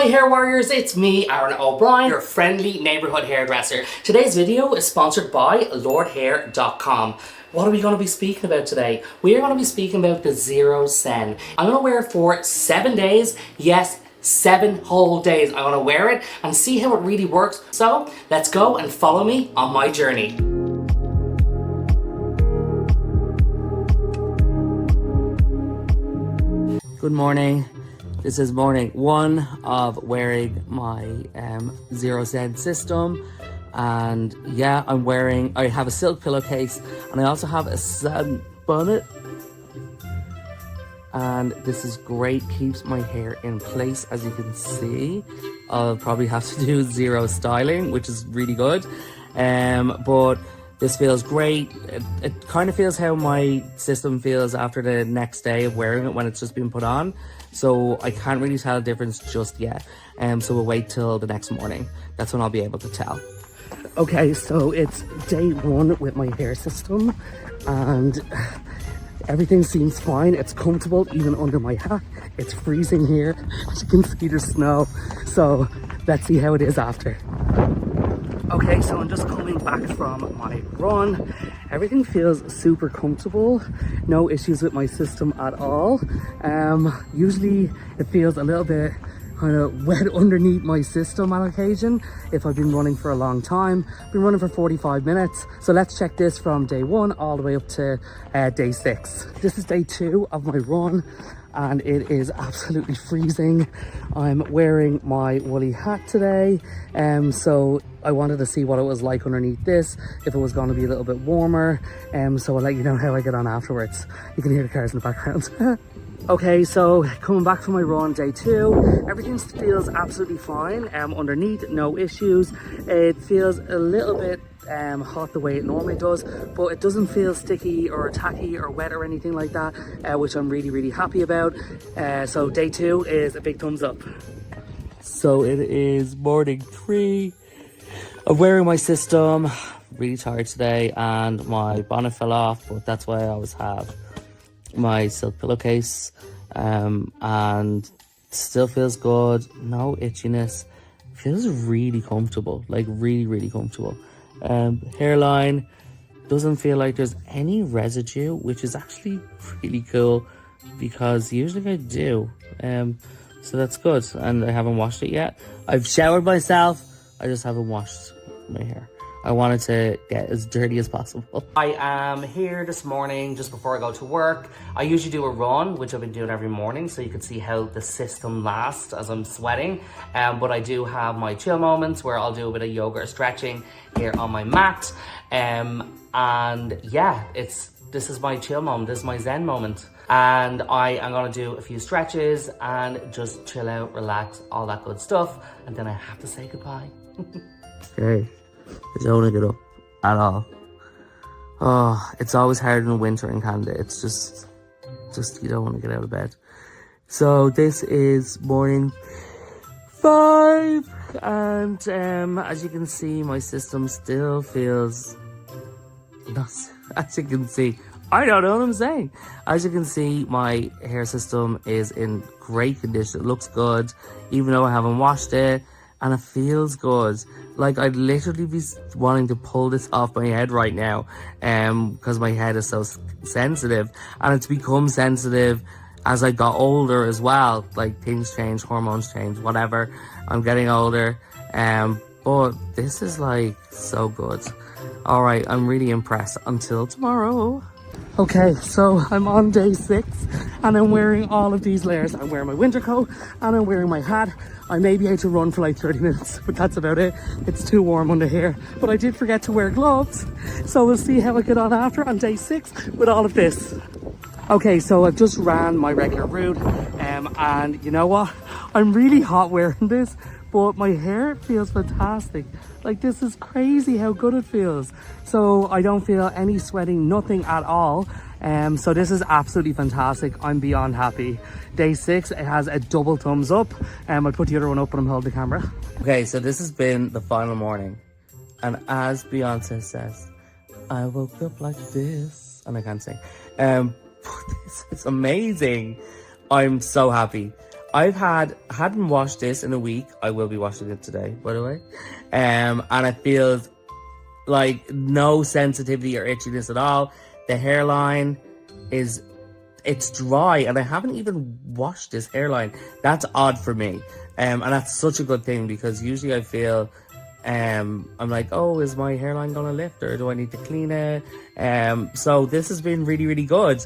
hair warriors, it's me, Aaron O'Brien, your friendly neighbourhood hairdresser. Today's video is sponsored by Lordhair.com. What are we going to be speaking about today? We are going to be speaking about the Zyrosen. I'm going to wear it for 7 days, yes, 7 whole days. I'm going to wear it and see how it really works. So let's go and follow me on my journey. Good morning. This is morning 1 of wearing my Zyrosen system, and yeah, I have a silk pillowcase and I also have a sun bonnet, and this is great, keeps my hair in place. As you can see, I'll probably have to do zero styling, which is really good, but this feels great. It kind of feels how my system feels after the next day of wearing it when it's just been put on. So I can't really tell the difference just yet. So we'll wait till the next morning. That's when I'll be able to tell. Okay, so it's day 1 with my hair system and everything seems fine. It's comfortable even under my hat. It's freezing here. As you can see, there's snow. So let's see how it is after. Okay, so I'm just coming back from my run. Everything feels super comfortable. No issues with my system at all. Usually it feels a little bit kind of wet underneath my system on occasion if I've been running for a long time. I've been running for 45 minutes. So let's check this from day 1 all the way up to day 6. This is day 2 of my run and it is absolutely freezing. I'm wearing my woolly hat today, so I wanted to see what it was like underneath this, if it was going to be a little bit warmer, so I'll let you know how I get on afterwards. You can hear the cars in the background. Okay, so coming back from my run, day 2, everything feels absolutely fine. Underneath, no issues. It feels a little bit hot the way it normally does, but it doesn't feel sticky or tacky or wet or anything like that, which I'm really happy about. So day 2 is a big thumbs up. So it is morning 3. I'm wearing my system. Really tired today and my bonnet fell off, but that's why I always have my silk pillowcase, and still feels good. No itchiness. Feels really comfortable, like really comfortable. Hairline doesn't feel like there's any residue, which is actually really cool because usually I do. So that's good, and I haven't washed it yet. I've showered myself, I just haven't washed my hair. I wanted to get as dirty as possible. I am here this morning just before I go to work. I usually do a run, which I've been doing every morning, so you can see how the system lasts as I'm sweating. But I do have my chill moments where I'll do a bit of yoga or stretching here on my mat. And yeah, this is my chill moment, this is my zen moment. And I am gonna do a few stretches and just chill out, relax, all that good stuff. And then I have to say goodbye. Okay. I don't want to get up at all. Oh, it's always hard in the winter in Canada. It's just you don't want to get out of bed. So this is morning 5, and as you can see, my system still feels nuts. As you can see, I don't know what I'm saying. As you can see, my hair system is in great condition. It looks good, even though I haven't washed it. And it feels good. Like I'd literally be wanting to pull this off my head right now, because my head is so sensitive, and it's become sensitive as I got older as well. Like things change, hormones change, whatever. I'm getting older, but this is like so good. All right, I'm really impressed. Until tomorrow. Okay, so I'm on day 6 and I'm wearing all of these layers. I'm wearing my winter coat and I'm wearing my hat. I may be able to run for like 30 minutes, but that's about it. It's too warm under here. But I did forget to wear gloves. So we'll see how I get on after on day 6 with all of this. Okay, so I've just ran my regular route, and you know what? I'm really hot wearing this, but my hair feels fantastic. Like, this is crazy how good it feels. So I don't feel any sweating, nothing at all. So this is absolutely fantastic. I'm beyond happy. Day 6, it has a double thumbs up. I'll put the other one up when I'm holding the camera. Okay, so this has been the final morning. And as Beyonce says, I woke up like this. And I can't sing. It's amazing. I'm so happy. hadn't washed this in a week. I will be washing it today, by the way. And it feels like no sensitivity or itchiness at all. The hairline it's dry, and I haven't even washed this hairline. That's odd for me. And that's such a good thing, because usually I feel I'm like, oh, is my hairline gonna lift, or do I need to clean it? So this has been really, really good.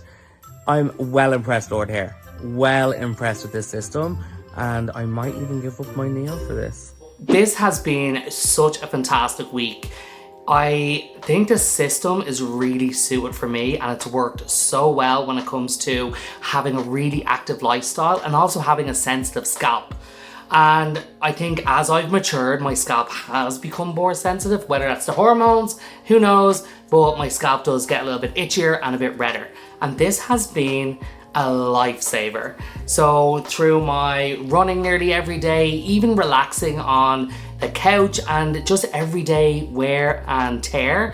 I'm well impressed, Lordhair. Well impressed with this system, and I might even give up my nail for this. This has been such a fantastic week. I think the system is really suited for me, and it's worked so well when it comes to having a really active lifestyle and also having a sensitive scalp. And I think as I've matured, my scalp has become more sensitive, whether that's the hormones, who knows, but my scalp does get a little bit itchier and a bit redder. And this has been a lifesaver. So through my running nearly every day, even relaxing on the couch and just everyday wear and tear,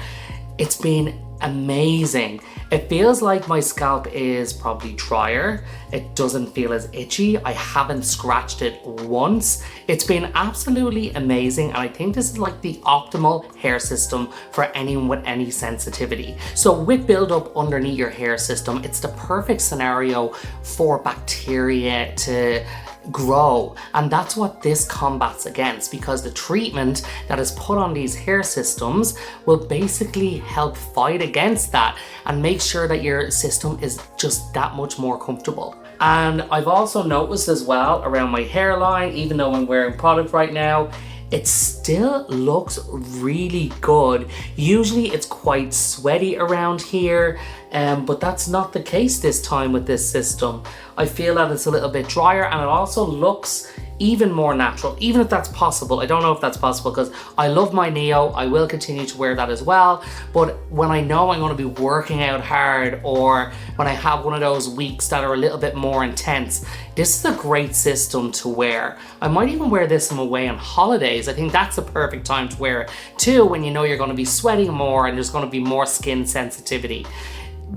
it's been amazing. It feels like my scalp is probably drier. It doesn't feel as itchy. I haven't scratched it once. It's been absolutely amazing, and I think this is like the optimal hair system for anyone with any sensitivity. So with buildup underneath your hair system, it's the perfect scenario for bacteria to grow, and that's what this combats against, because the treatment that is put on these hair systems will basically help fight against that and make sure that your system is just that much more comfortable. And I've also noticed as well around my hairline, even though I'm wearing product right now, it still looks really good. Usually it's quite sweaty around here, but that's not the case this time with this system. I feel that it's a little bit drier, and it also looks even more natural, even if that's possible. I don't know if that's possible, because I love my Neo. I will continue to wear that as well. But when I know I'm going to be working out hard, or when I have one of those weeks that are a little bit more intense, this is a great system to wear. I might even wear this on my way on holidays. I think that's the perfect time to wear it too, when you know you're going to be sweating more and there's going to be more skin sensitivity.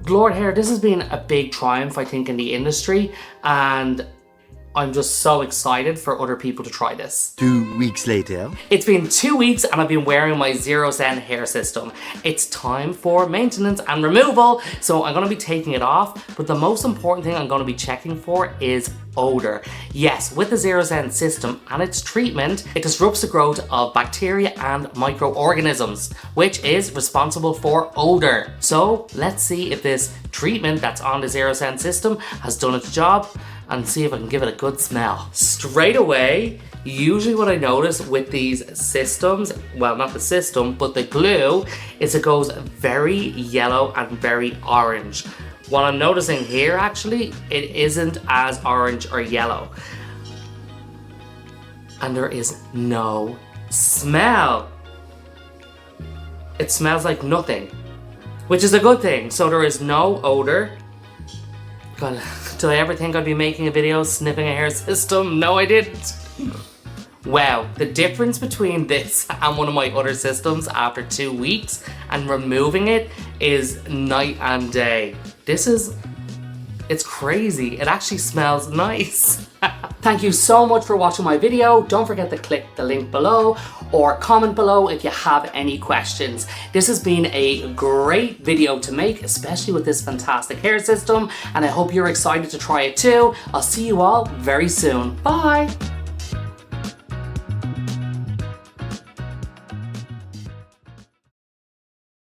Lordhair, this has been a big triumph, I think, in the industry, and I'm just so excited for other people to try this. 2 weeks later. It's been 2 weeks and I've been wearing my Zyrosen hair system. It's time for maintenance and removal, so I'm going to be taking it off, but the most important thing I'm going to be checking for is odor. Yes, with the Zyrosen system and its treatment, it disrupts the growth of bacteria and microorganisms, which is responsible for odor. So let's see if this treatment that's on the Zyrosen system has done its job, and see if I can give it a good smell. Straight away, usually what I notice with these systems, well, not the system, but the glue, is it goes very yellow and very orange. What I'm noticing here, actually, it isn't as orange or yellow. And there is no smell. It smells like nothing, which is a good thing. So there is no odor. God, did I ever think I'd be making a video sniffing a hair system? No, I didn't. Wow, the difference between this and one of my other systems after 2 weeks and removing it is night and day. It's crazy. It actually smells nice. Thank you so much for watching my video. Don't forget to click the link below or comment below if you have any questions. This has been a great video to make, especially with this fantastic hair system, and I hope you're excited to try it too. I'll see you all very soon. Bye.